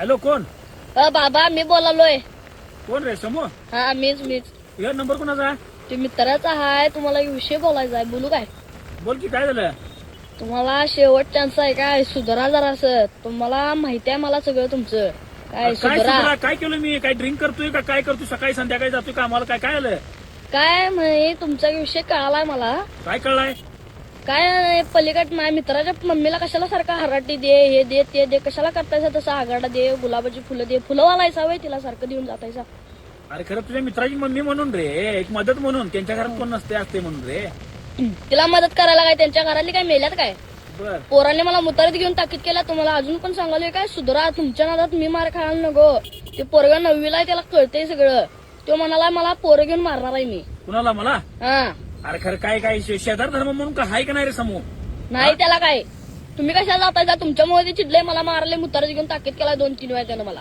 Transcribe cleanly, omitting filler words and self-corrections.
Hello, कोण बाबा मी बोलालोय. कोण रे? समूह हा मीच. या नंबर कोणाचा? ते मित्राचा हाय. तुम्हाला एक विषय बोलायचा आहे. बोलू काय? बोल की, काय झालं? तुम्हाला शेवट चान्स आहे काय? सुधारा जरासं. तुम्हाला माहिती आहे मला सगळं तुमचं. काय काय सुधारा. सुधरा? काय केलं मी? काय ड्रिंक करतोय का? काय करतोय? सकाळी संध्याकाळी जातोय का? आम्हाला काय काय आलं? काय म्हणे तुमचा विषय कळालाय मला. काय कळलाय? काय पलीकड माझ्या मित्राच्या मम्मीला कशाला सारखा हराटी दे, हे दे, ते दे, कशाला करतायसा तसं आगाडा दे, गुलाबाची फुलं दे, फुलं वालायचा वय तिला सारखं देऊन जातायसा. अरे खरं तुझ्या मित्राची मम्मी म्हणून रे, एक मदत म्हणून. त्यांच्या घरात कोण नसते असते म्हणून रे. तिला मदत करायला काय त्यांच्या घरातली काय मेल्यात काय? बर. पोरांनी मला मुतारीत घेऊन ताकीद केला. तुम्हाला अजून पण सांगालोय काय सुधरा. तुमच्या नादात मी मार खायला नको. ते पोरगा 9वीला आहे, त्याला कळतंय सगळं. तो म्हणाला मला पोरं घेऊन मारणार आहे मी. कुणाला? मला? हा अरे खरं काय काय शेजार धर्म म्हणून का हाय का नाही रे समूह? नाही त्याला काय. तुम्ही कशाला जातायचा? तुमच्यामुळे ते चिडले, मला मारले, मुतारीत घेऊन ताकीद केला 2-3 वेळा त्यानं मला.